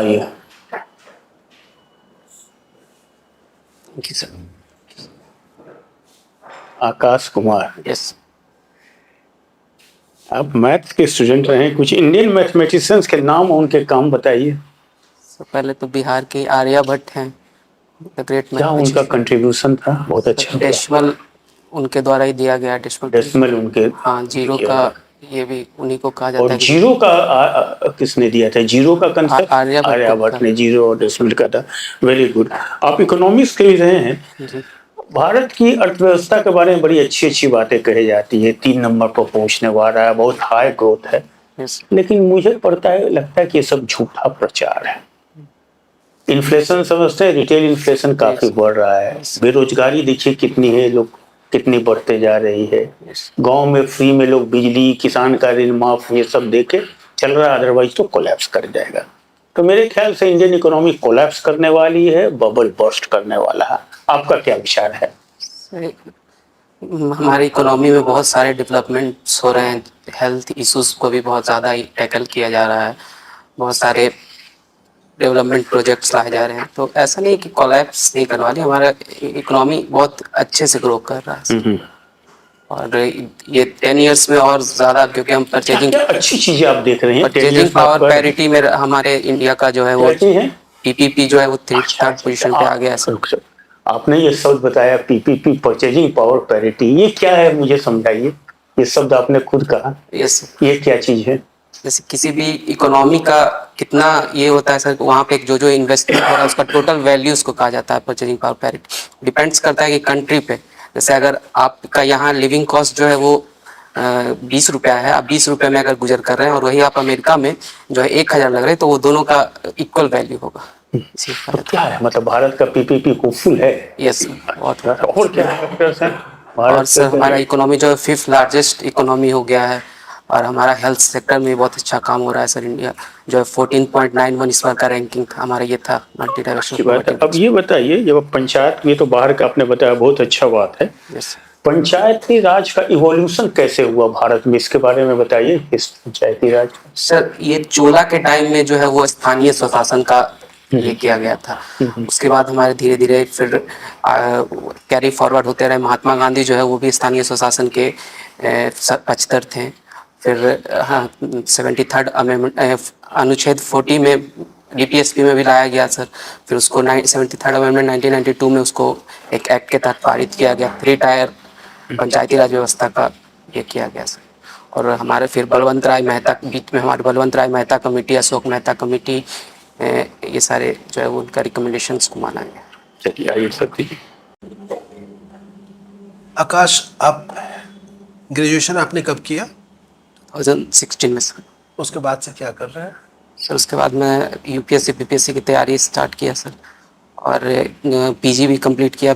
आइए। Thank you sir. Akash Kumar, yes. आप maths के स्टूडेंट रहे हैं, कुछ इंडियन मैथमेटिशियंस के नाम और उनके काम बताइए। पहले तो बिहार के आर्यभट्ट हैं, द ग्रेट क्या उनका कंट्रीब्यूशन था? बहुत अच्छा। डेसिमल उनके द्वारा ही दिया गया, डेसिमल उनके। हाँ, जीरो का ये भी उन्हीं को कहा जाता और है। जीरो का किसने दिया था? जीरो का कंसेप्ट आर्यभट्ट ने जीरो और डेसिमल का था। Very good. आप इकोनॉमिक्स के भी रहे हैं जी। भारत की अर्थव्यवस्था के बारे में बड़ी अच्छी अच्छी बातें कही जाती है। 3 नंबर पर पहुंचने वाला है, बहुत हाई ग्रोथ है, लेकिन मुझे लगता है कि ये सब झूठा प्रचार है। इन्फ्लेशन समझते हैं, रिटेल इन्फ्लेशन काफी बढ़ रहा है। बेरोजगारी देखिए कितनी है, लोग कितनी बढ़ते जा रही है। गांव में फ्री में लोग बिजली, किसान का ऋण माफ, ये सब देके चल रहा है, अदरवाइज तो कोलैप्स कर जाएगा। तो मेरे ख्याल से इंडियन इकोनॉमी कोलैप्स करने वाली है, बबल बर्स्ट करने वाला है। आपका क्या विचार है? हमारी इकोनॉमी में बहुत सारे डेवलपमेंट्स हो रहे हैं, हेल्थ इश्यूज को भी बहुत ज़्यादा ही टैकल किया जा रहा है, बहुत सारे डेवलपमेंट प्रोजेक्ट्स लाए जा रहे हैं। तो ऐसा नहीं कि कोलैप्स नहीं करने वाली, हमारा इकोनॉमी बहुत अच्छे से ग्रो कर रहा है। और ये 10 इयर्स में और ज़्यादा, क्योंकि हम परचेजिंग अच्छी चीजें आप देख रहे हैं। परचेजिंग पावर पैरिटी में हमारे इंडिया का जो है वो पीपीपी जो है वो थर्ड पोजीशन पे आ गया है। आपने ये शब्द बताया पीपीपी, परचेजिंग पावर पैरिटी, ये क्या है मुझे समझाइए। ये शब्द आपने खुद कहा, ये क्या चीज है? जैसे किसी भी इकोनॉमी का कितना ये होता है सर, वहाँ पे जो इन्वेस्टमेंट हो रहा है उसका टोटल वैल्यू उसको कहा जाता है परचेजिंग पावर पैरिटी। डिपेंड्स करता है कि कंट्री पे, जैसे अगर आपका यहाँ लिविंग कॉस्ट जो है वो 20 रुपया है, आप 20 रुपये में अगर गुजर कर रहे हैं और वही आप अमेरिका में जो है 1000 लग रहे हैं, तो वो दोनों का इक्वल वैल्यू होगा। तो क्या है मतलब भारत का पीपीपी फुल है? यस, बहुत। और क्या है? और सर हमारा इकोनॉमी जो है 5th लार्जेस्ट इकोनॉमी हो गया है, और हमारा हेल्थ सेक्टर में बहुत अच्छा काम हो रहा है सर। इंडिया जो है 14.91 इस बार का रैंकिंग था हमारा, ये था मल्टी डायमेंशनल। अब ये बताइए, जब पंचायत, ये तो बाहर का आपने बताया, बहुत अच्छा बात है। पंचायती राज का इवोल्यूशन कैसे हुआ भारत में, इसके बारे में बताइए। इस पंचायती राज सर, ये चोला के टाइम में जो है वो स्थानीय स्वशासन का ये किया गया था। उसके बाद हमारे धीरे धीरे फिर कैरी फॉरवर्ड होते रहे। महात्मा गांधी जो है वो भी स्थानीय स्वशासन के पक्षधर थे। फिर हाँ, 73rd अमेंडमेंट अनुच्छेद 40 में डीपीएसपी में भी लाया गया सर। फिर उसको 73rd अमेंडमेंट 1992 में उसको एक एक्ट के तहत पारित किया गया। 3 टायर पंचायती राज व्यवस्था का ये किया गया सर। और हमारे फिर बलवंत राय मेहता, बीच में हमारे बलवंत राय मेहता कमेटी, अशोक मेहता कमेटी, ये सारे जो है उनका रिकमेंडेशंस को माना गया। चलिए आइए सर। आकाश, आप ग्रेजुएशन आपने कब किया? 2016 में सर। उसके बाद से क्या कर रहे हैं? सर उसके बाद मैं यूपीएससी पीपीएससी की तैयारी स्टार्ट किया सर, और पीजी भी कंप्लीट किया।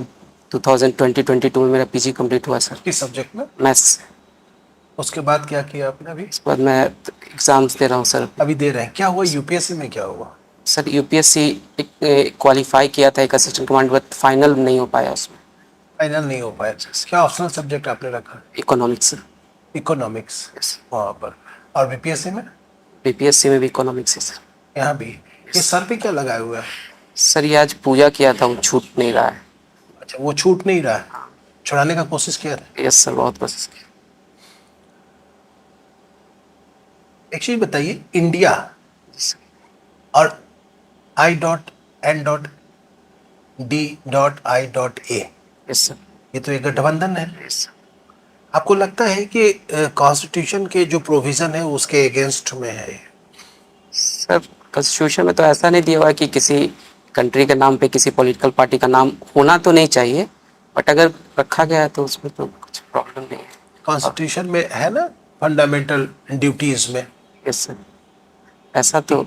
2022 में मेरा पीजी कंप्लीट हुआ सर। किस सब्जेक्ट में? मैथ्स। उसके बाद क्या किया आपने अभी? उसके बाद मैं एग्जाम्स दे रहा हूँ सर। अभी दे रहे हैं? क्या हुआ यूपीएससी में, क्या हुआ? सर यूपीएससी क्वालिफाई किया था एक असिस्टेंट कमांड, बट फाइनल नहीं हो पाया उसमें। फाइनल नहीं हो पाया? क्या ऑप्शनल सब्जेक्ट आपने रखा? इकोनॉमिक्स। इकोनॉमिक्स वहाँ पर। और बीपीएससी में? बीपीएससी में भी इकोनॉमिक्स है सर। यहाँ भी? ये सर पे क्या लगाया हुआ है? सर ये आज पूजा किया था, वो छूट नहीं रहा है। अच्छा, वो छूट नहीं रहा है, छुड़ाने का कोशिश किया था? यस सर, बहुत कोशिश की। एक चीज बताइए, इंडिया और I.N.D.I.A, यस सर। ये तो एक गठबंधन है। Yes sir. आपको लगता है कि कॉन्स्टिट्यूशन के जो प्रोविजन है उसके अगेंस्ट में है? सर कॉन्स्टिट्यूशन में तो ऐसा नहीं दिया हुआ है कि किसी कंट्री के नाम पे किसी पॉलिटिकल पार्टी का नाम होना तो नहीं चाहिए, बट अगर रखा गया है तो उसमें तो कुछ प्रॉब्लम नहीं है। कॉन्स्टिट्यूशन में है ना फंडामेंटल ड्यूटीज में। यस सर, ऐसा तो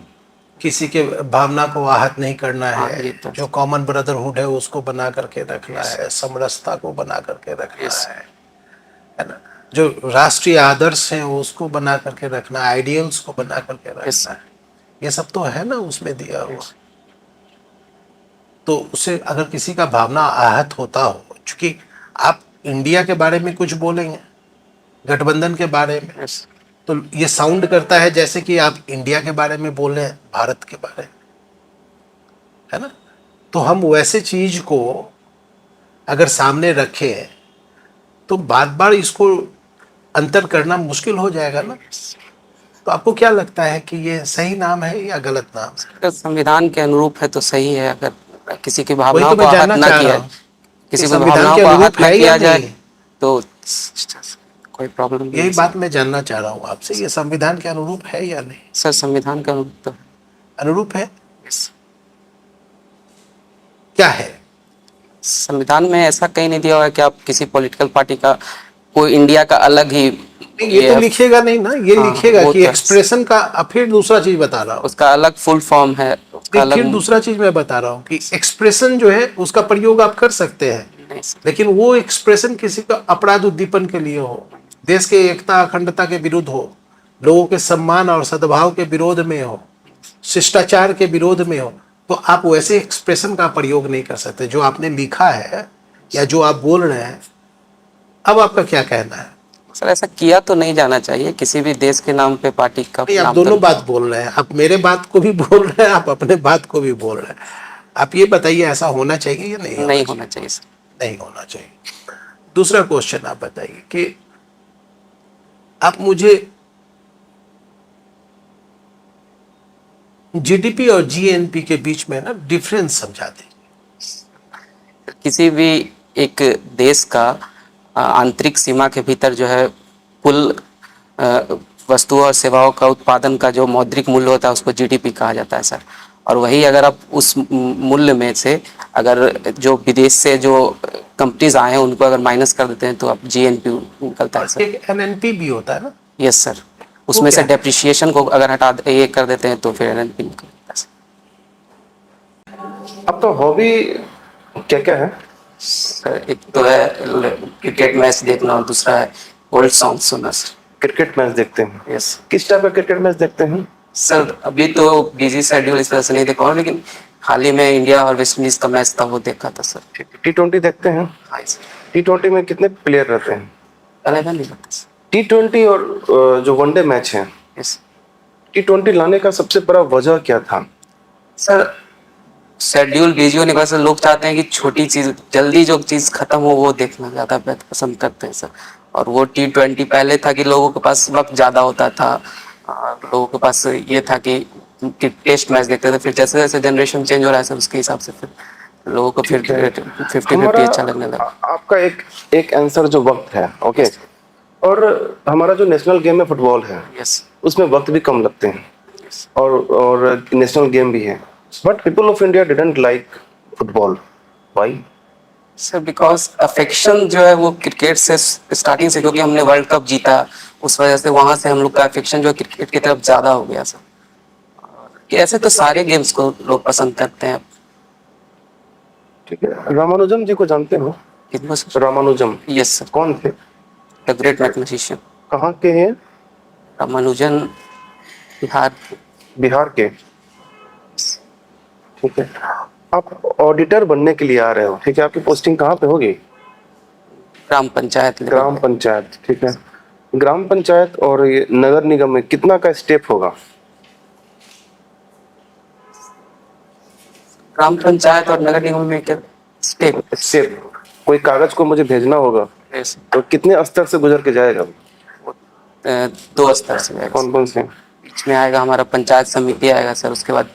किसी के भावना को आहत नहीं करना है, तो जो कॉमन ब्रदरहुड है उसको बना करके रखना है, समरसता को बना करके रखना है ना, जो राष्ट्रीय आदर्श है उसको बना करके रखना, आइडियल्स को बना करके रखना है। ये सब तो है ना उसमें दिया हुआ। तो उसे अगर किसी का भावना आहत होता हो, चूंकि आप इंडिया के बारे में कुछ बोलेंगे, गठबंधन के बारे में, तो ये साउंड करता है जैसे कि आप इंडिया के बारे में बोल रहे हैं, भारत के बारे में। है ना। तो हम वैसे चीज को अगर सामने रखें तो बार बार इसको अंतर करना मुश्किल हो जाएगा ना। तो आपको क्या लगता है कि ये सही नाम है या गलत नाम है? अगर संविधान के अनुरूप है तो सही है, अगर किसी की वही भावनाओं तो को मैं आहत जानना ना चाह किया रहा हूँ किसी कि को संविधान भावनाओं के को अनुरूप आहत ना है या किया जाए नहीं। तो कोई प्रॉब्लम नहीं यही है बात मैं जानना चाह रहा हूँ आपसे, ये संविधान के अनुरूप है या नहीं? सर। संविधान के अनुरूप तो अनुरूप है। यस। क्या है? संविधान में ऐसा कहीं नहीं दिया हुआ है कि आप किसी पॉलिटिकल पार्टी का कोई इंडिया का अलग ही नहीं, ये तो लिखेगा नहीं ना, ये हाँ, लिखेगा वो कि तो एक्सप्रेशन का। अब फिर दूसरा चीज बता रहा हूँ, उसका अलग फुल फॉर्म है, उसका अलग फिर दूसरा चीज मैं बता रहा हूँ कि एक्सप्रेशन जो है उसका प्रयोग आप कर सकते हैं, नहीं सर। लेकिन वो एक्सप्रेशन किसी का अपराध उद्दीपन के लिए हो, देश के एकता अखंडता के विरुद्ध हो, लोगों के सम्मान और सद्भाव के विरोध में हो, शिष्टाचार के विरोध में हो, तो आप वैसे एक्सप्रेशन का प्रयोग नहीं कर सकते जो आपने लिखा है या जो आप बोल रहे हैं। अब आपका क्या कहना है? सर ऐसा किया तो नहीं जाना चाहिए, किसी भी देश के नाम पे पार्टी का नहीं, आप नाम दोनों बात बोल रहे हैं, आप मेरे बात को भी बोल रहे हैं, आप अपने बात को भी बोल रहे हैं। आप ये बताइए, ऐसा होना चाहिए या नहीं नहीं होना चाहिए सर। नहीं होना चाहिए। दूसरा क्वेश्चन आप बताइए कि आप मुझे जीडीपी और जीएनपी के बीच में ना डिफरेंस समझा दीजिए। किसी भी एक देश का आंतरिक सीमा के भीतर जो है कुल वस्तुओं और सेवाओं का उत्पादन का जो मौद्रिक मूल्य होता है उसको जीडीपी कहा जाता है सर। और वही अगर आप उस मूल्य में से अगर जो विदेश से जो कंपनीज आए हैं उनको अगर माइनस कर देते हैं तो आप जीएनपी निकलता है सर। एक एनएनपी भी होता है ना? Yes sir. उसमें से डेप्रिसिएशन को अगर ये कर देते हैं तो फिर एनएनपी निकलता है सर। आपका हॉबी क्या क्या है? सर एक तो है क्रिकेट मैच देखना और दूसरा है ओल्ड सॉन्ग सुनना सर। क्रिकेट मैच देखते हैं? यस किस टाइप का क्रिकेट मैच देखते हैं? सर। अभी तो बिजी शेड्यूल इस वजह से नहीं देखा हूँ, लेकिन हाल ही में इंडिया और वेस्ट इंडीज का मैच था वो देखा था सर। T20 देखते हैं? हाँ सर। T20 में कितने प्लेयर रहते हैं? 11 नहीं रहता सर। T20 और जो वनडे मैच है, यस T20 लाने का सबसे बड़ा वजह क्या था? सर। शेड्यूल बिजी होने की वजह से लोग चाहते हैं कि छोटी चीज जल्दी जो चीज खत्म हो वो देखना ज्यादा पसंद करते हैं सर। और वो T20 पहले था कि लोगों के पास वक्त ज्यादा होता था, लोगों के पास ये था कि टेस्ट मैच देखते थे। फिर जैसे जैसे जनरेशन चेंज हो रहा है सर उसके हिसाब से फिर लोगों को फिर 50-50 अच्छा लगने लगा। आपका एक आंसर जो वक्त है, ओके। और हमारा जो नेशनल गेम है फुटबॉल है, यस उसमें वक्त भी कम लगते हैं और नेशनल गेम भी है, but people of India didn't like football. Why? Sir because affection जो है वो क्रिकेट से स्टार्टिंग से, क्योंकि हमने वर्ल्ड कप जीता उस वजह से वहां से हम लोग का अफेक्शन जो है क्रिकेट की तरफ ज्यादा हो गया सर। कि ऐसे तो सारे गेम्स को लोग पसंद करते हैं। ठीक है। रामानुजम जी को जानते हो? कितना सर? Ramanujan yes sir. कौन थे? The great mathematician. कहाँ के हैं? रामानुजन बिहार। बिहार के। ठीक है। आप ऑडिटर बनने के लिए आ रहे हो, ठीक है। आपकी पोस्टिंग कहाँ पे होगी? ग्राम पंचायत। ग्राम पंचायत, ठीक है। ग्राम पंचायत और ये नगर निगम में कितना का स्टेप होगा? ग्राम पंचायत और नगर निगम में क्या स्टेप? स्टेप कोई कागज को मुझे भेजना होगा तो कितने स्तर से गुजर के जाएगा? 2 स्तर से जाएगा। कौन कौन से? बीच में आएगा हमारा पंचायत समिति आएगा सर, उसके बाद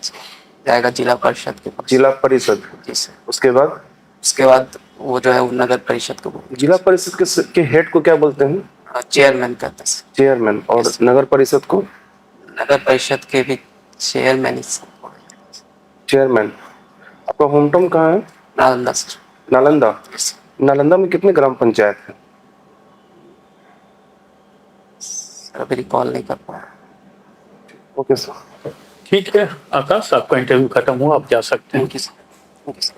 जाएगा जिला परिषद के पास। जिला परिषद। जी सर। उसके बाद वो जो है वो नगर परिषद को जिला परिषद के हेड को क्या बोलते हैं? चेयरमैन कहते हैं सर। चेयरमैन। और नगर परिषद को? नगर परिषद के भी चेयरमैन ही सर। चेयरमैन। आपका होम टाउन कहाँ है? नालंदा सर। नालंदा। नालंदा में कितने ग्राम पंचायत है? सर अभी रिकॉल नहीं कर पा रहा। Okay sir. ठीक है आकाश, आपका इंटरव्यू खत्म हुआ, आप जा सकते हैं। Thank you sir.